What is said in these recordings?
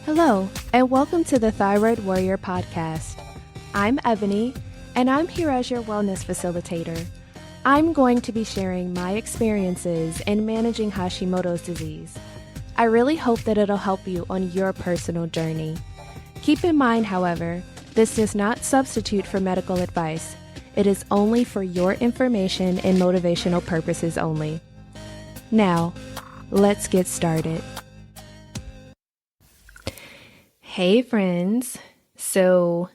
Hello, and welcome to the Thyroid Warrior podcast. I'm Ebony, and I'm here as your wellness facilitator. I'm going to be sharing my experiences in managing Hashimoto's disease. I really hope that it'll help you on your personal journey. Keep in mind, however, this does not substitute for medical advice. It is only for your information and motivational purposes only. Now, let's get started. Hey friends, so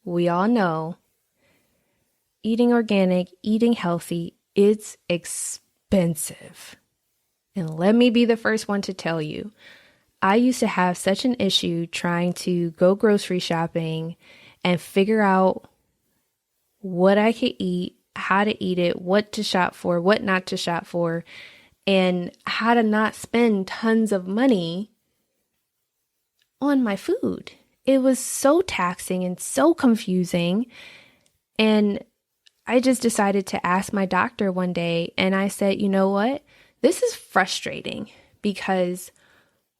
we all know eating organic, eating healthy, it's expensive. And let me be the first one to tell you, I used to have such an issue trying to go grocery shopping and figure out what I could eat, how to eat it, what to shop for, what not to shop for, and how to not spend tons of money on my food. It was so taxing and so confusing. And I just decided to ask my doctor one day, and I said, you know what? This is frustrating because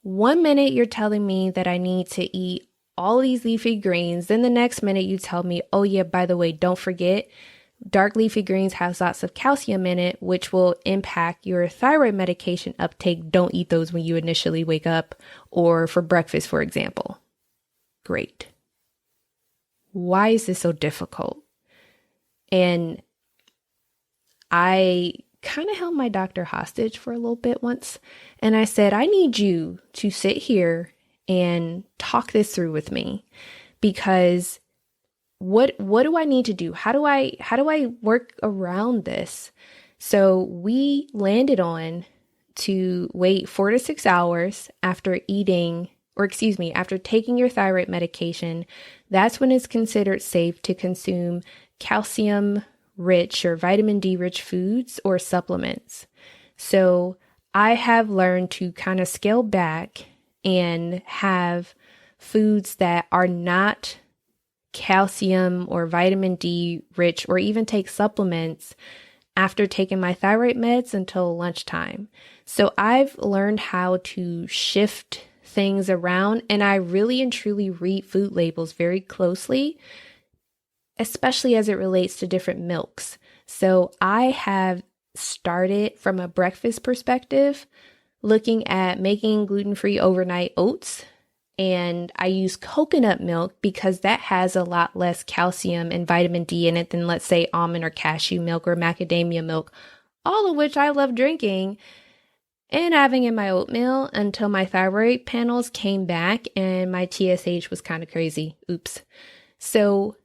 one minute you're telling me that I need to eat all these leafy greens. Then the next minute you tell me, oh yeah, by the way, don't forget, dark leafy greens has lots of calcium in it, which will impact your thyroid medication uptake. Don't eat those when you initially wake up or for breakfast, for example. Great. Why is this so difficult? And I kind of held my doctor hostage for a little bit once. And I said, I need you to sit here and talk this through with me, because what do I need to do? How do I work around this? So we landed on to wait 4 to 6 hours after after taking your thyroid medication. That's when it's considered safe to consume calcium rich or vitamin D rich foods or supplements. So I have learned to kind of scale back and have foods that are not calcium or vitamin D rich, or even take supplements after taking my thyroid meds until lunchtime. So I've learned how to shift things around, and I really and truly read food labels very closely, especially as it relates to different milks. So I have started from a breakfast perspective, looking at making gluten-free overnight oats. And I use coconut milk because that has a lot less calcium and vitamin D in it than, let's say, almond or cashew milk or macadamia milk, all of which I love drinking and having in my oatmeal until my thyroid panels came back and my TSH was kind of crazy. Oops. So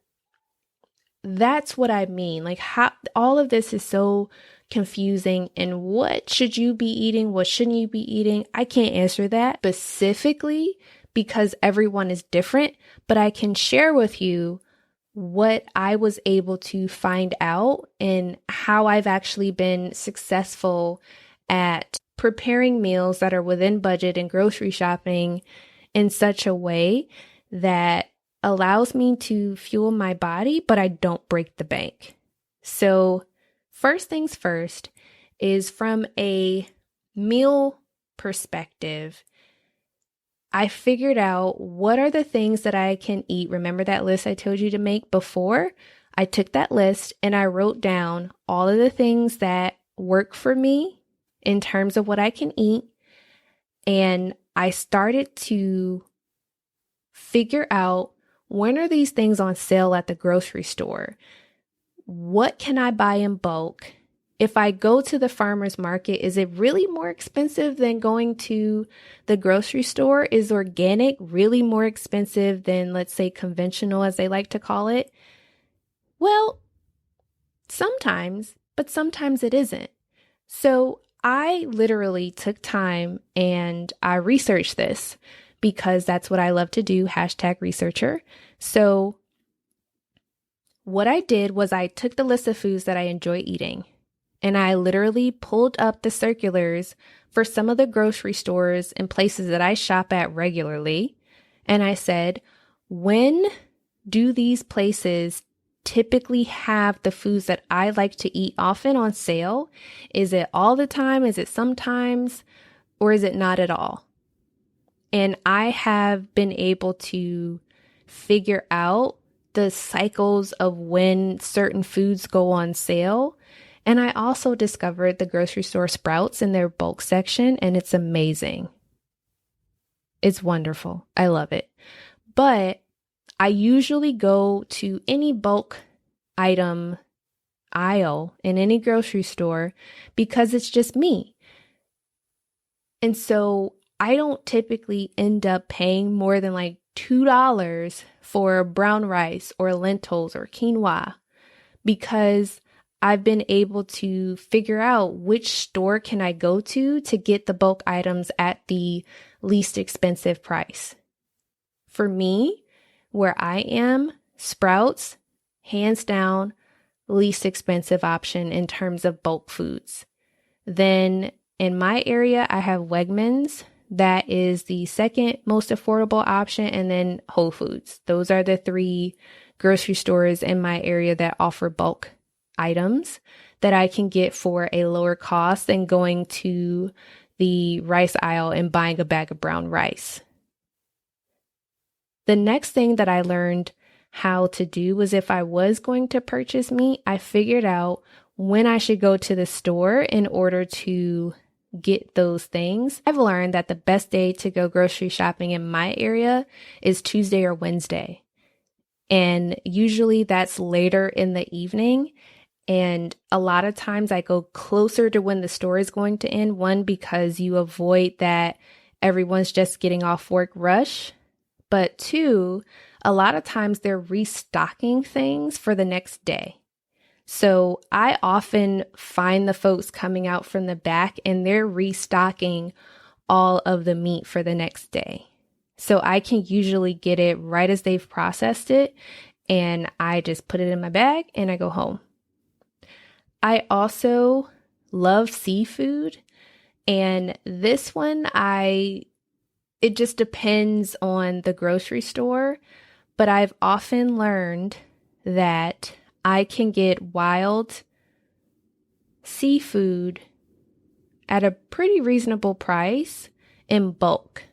that's what I mean. Like, how all of this is so confusing, and what should you be eating? What shouldn't you be eating? I can't answer that specifically because everyone is different, but I can share with you what I was able to find out and how I've actually been successful at preparing meals that are within budget and grocery shopping in such a way that allows me to fuel my body, but I don't break the bank. So first things first is from a meal perspective, I figured out what are the things that I can eat. Remember that list I told you to make before? I took that list and I wrote down all of the things that work for me in terms of what I can eat. And I started to figure out, when are these things on sale at the grocery store? What can I buy in bulk? If I go to the farmer's market, is it really more expensive than going to the grocery store? Is organic really more expensive than, let's say, conventional, as they like to call it? Well, sometimes, but sometimes it isn't. So I literally took time and I researched this because that's what I love to do, #researcher. So what I did was I took the list of foods that I enjoy eating, and I literally pulled up the circulars for some of the grocery stores and places that I shop at regularly. And I said, when do these places typically have the foods that I like to eat often on sale? Is it all the time? Is it sometimes? Or is it not at all? And I have been able to figure out the cycles of when certain foods go on sale. And I also discovered the grocery store Sprouts in their bulk section, and it's amazing. It's wonderful. I love it. But I usually go to any bulk item aisle in any grocery store because it's just me. And so I don't typically end up paying more than like $2 for brown rice or lentils or quinoa because I've been able to figure out which store can I go to get the bulk items at the least expensive price. For me, where I am, Sprouts, hands down, least expensive option in terms of bulk foods. Then in my area, I have Wegmans. That is the second most affordable option, and then Whole Foods. Those are the three grocery stores in my area that offer bulk items that I can get for a lower cost than going to the rice aisle and buying a bag of brown rice. The next thing that I learned how to do was if I was going to purchase meat, I figured out when I should go to the store in order to get those things. I've learned that the best day to go grocery shopping in my area is Tuesday or Wednesday. And usually that's later in the evening. And a lot of times I go closer to when the store is going to end. One, because you avoid that everyone's just getting off work rush. But two, a lot of times they're restocking things for the next day. So I often find the folks coming out from the back and they're restocking all of the meat for the next day. So I can usually get it right as they've processed it, and I just put it in my bag and I go home. I also love seafood, and this one it just depends on the grocery store, but I've often learned that I can get wild seafood at a pretty reasonable price in bulk.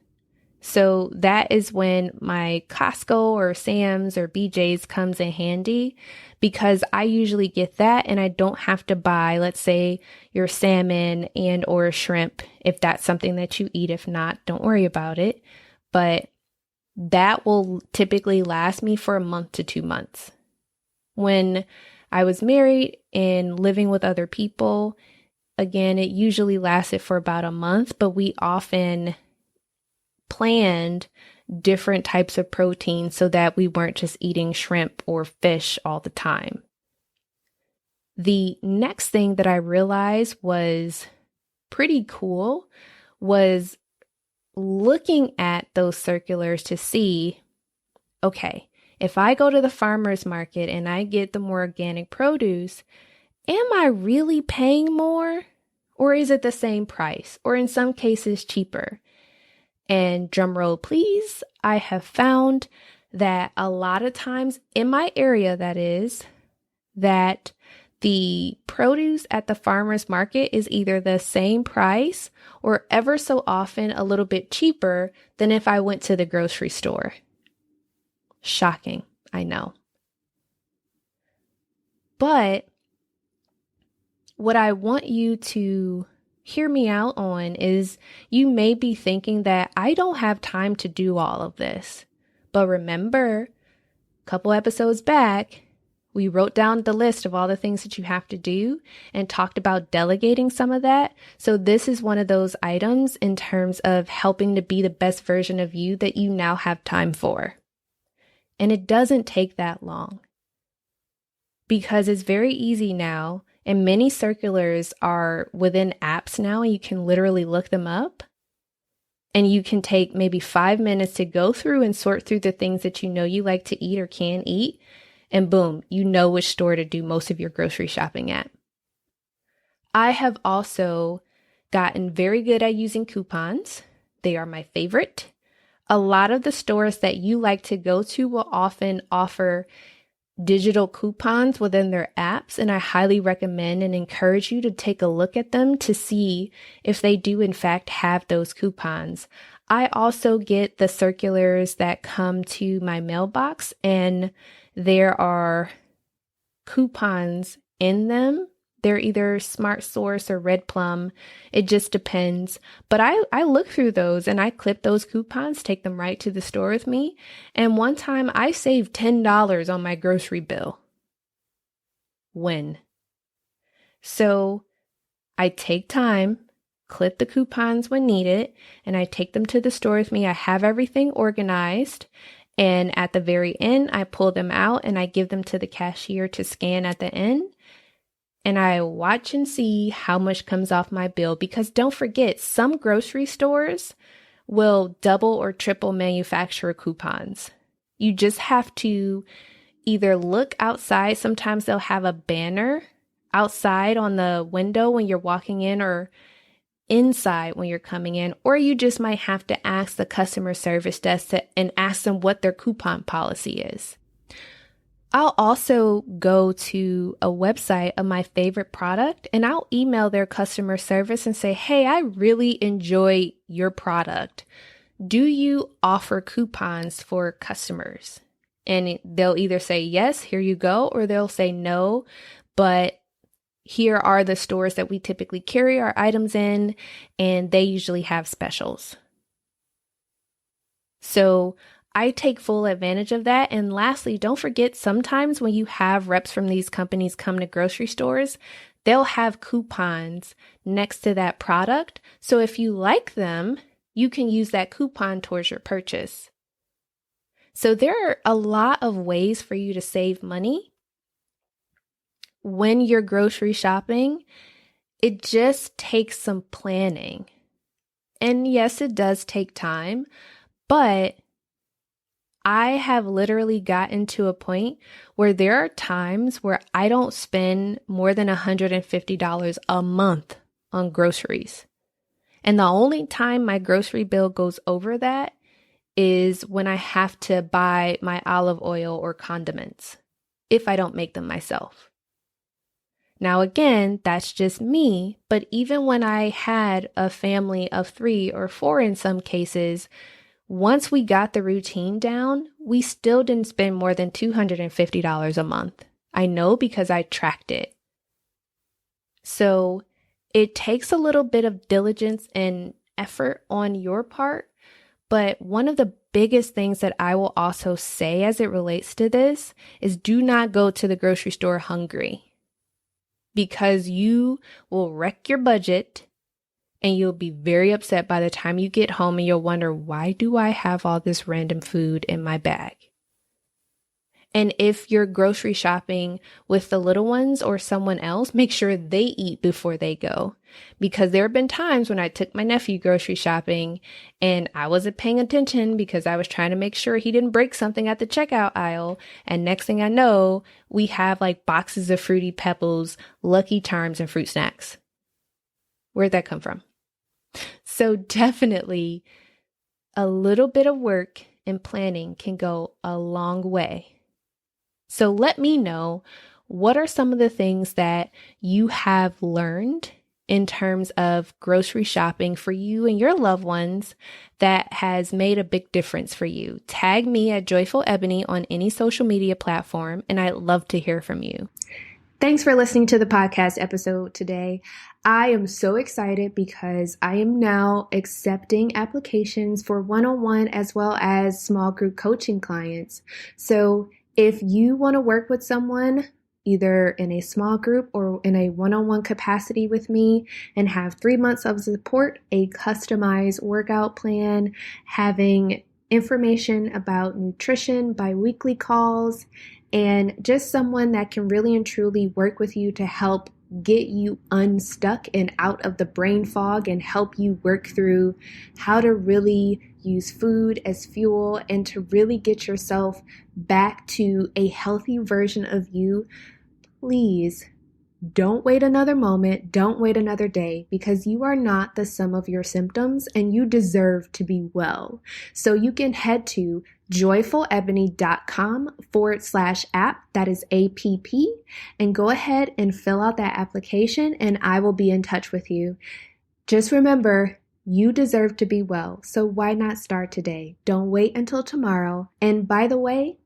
So that is when my Costco or Sam's or BJ's comes in handy, because I usually get that and I don't have to buy, let's say, your salmon and or shrimp if that's something that you eat. If not, don't worry about it. But that will typically last me for a month to 2 months. When I was married and living with other people, again, it usually lasted for about a month, but we often planned different types of protein so that we weren't just eating shrimp or fish all the time. The next thing that I realized was pretty cool was looking at those circulars to see, okay, if I go to the farmer's market and I get the more organic produce, am I really paying more? Or is it the same price? Or in some cases cheaper? And drum roll please, I have found that a lot of times in my area, that the produce at the farmer's market is either the same price or ever so often a little bit cheaper than if I went to the grocery store. Shocking, I know. But what I want you to hear me out on is you may be thinking that I don't have time to do all of this. But remember, a couple episodes back, we wrote down the list of all the things that you have to do and talked about delegating some of that. So this is one of those items in terms of helping to be the best version of you that you now have time for. And it doesn't take that long because it's very easy now. And many circulars are within apps now, and you can literally look them up. And you can take maybe 5 minutes to go through and sort through the things that you know you like to eat or can eat. And boom, you know which store to do most of your grocery shopping at. I have also gotten very good at using coupons. They are my favorite. A lot of the stores that you like to go to will often offer digital coupons within their apps, and I highly recommend and encourage you to take a look at them to see if they do in fact have those coupons. I also get the circulars that come to my mailbox, and there are coupons in them. They're either Smart Source or Red Plum. It just depends. But I look through those and I clip those coupons, take them right to the store with me. And one time I saved $10 on my grocery bill. When? So I take time, clip the coupons when needed, and I take them to the store with me. I have everything organized. And at the very end, I pull them out and I give them to the cashier to scan at the end. And I watch and see how much comes off my bill, because don't forget, some grocery stores will double or triple manufacturer coupons. You just have to either look outside. Sometimes they'll have a banner outside on the window when you're walking in, or inside when you're coming in, or you just might have to ask the customer service desk and ask them what their coupon policy is. I'll also go to a website of my favorite product and I'll email their customer service and say, hey, I really enjoy your product. Do you offer coupons for customers? And they'll either say, yes, here you go, or they'll say no, but here are the stores that we typically carry our items in, and they usually have specials. So I take full advantage of that. And lastly, don't forget, sometimes when you have reps from these companies come to grocery stores, they'll have coupons next to that product. So if you like them, you can use that coupon towards your purchase. So there are a lot of ways for you to save money when you're grocery shopping. It just takes some planning. And yes, it does take time, but I have literally gotten to a point where there are times where I don't spend more than $150 a month on groceries. And the only time my grocery bill goes over that is when I have to buy my olive oil or condiments, if I don't make them myself. Now, again, that's just me, but even when I had a family of 3 or 4 in some cases, once we got the routine down, we still didn't spend more than $250 a month. I know because I tracked it. So it takes a little bit of diligence and effort on your part, but one of the biggest things that I will also say as it relates to this is do not go to the grocery store hungry, because you will wreck your budget and you'll be very upset by the time you get home, and you'll wonder, why do I have all this random food in my bag? And if you're grocery shopping with the little ones or someone else, make sure they eat before they go. Because there have been times when I took my nephew grocery shopping and I wasn't paying attention because I was trying to make sure he didn't break something at the checkout aisle. And next thing I know, we have like boxes of Fruity Pebbles, Lucky Charms, and fruit snacks. Where'd that come from? So definitely a little bit of work and planning can go a long way. So let me know, what are some of the things that you have learned in terms of grocery shopping for you and your loved ones that has made a big difference for you? Tag me at Joyful Ebony on any social media platform, and I'd love to hear from you. Thanks for listening to the podcast episode today. I am so excited because I am now accepting applications for one-on-one as well as small group coaching clients. So if you want to work with someone, either in a small group or in a one-on-one capacity with me, and have 3 months of support, a customized workout plan, having information about nutrition, bi-weekly calls, and just someone that can really and truly work with you to help get you unstuck and out of the brain fog and help you work through how to really use food as fuel and to really get yourself back to a healthy version of you, please don't wait another moment. Don't wait another day, because you are not the sum of your symptoms and you deserve to be well. So you can head to joyfulebony.com/app, that is APP, and go ahead and fill out that application and I will be in touch with you. Just remember, You deserve to be well, so why not start today? Don't wait until tomorrow. And by the way,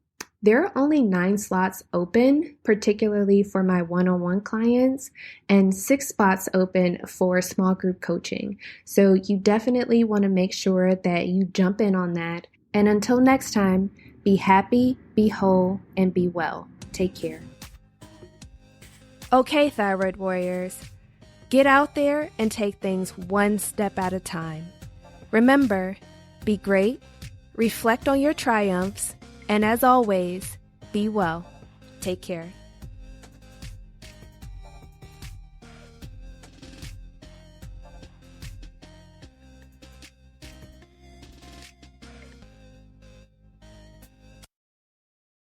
there are only 9 slots open, particularly for my one-on-one clients, and 6 spots open for small group coaching. So you definitely want to make sure that you jump in on that. And until next time, be happy, be whole, and be well. Take care. Okay, thyroid warriors, get out there and take things one step at a time. Remember, be great, reflect on your triumphs, and as always, be well. Take care.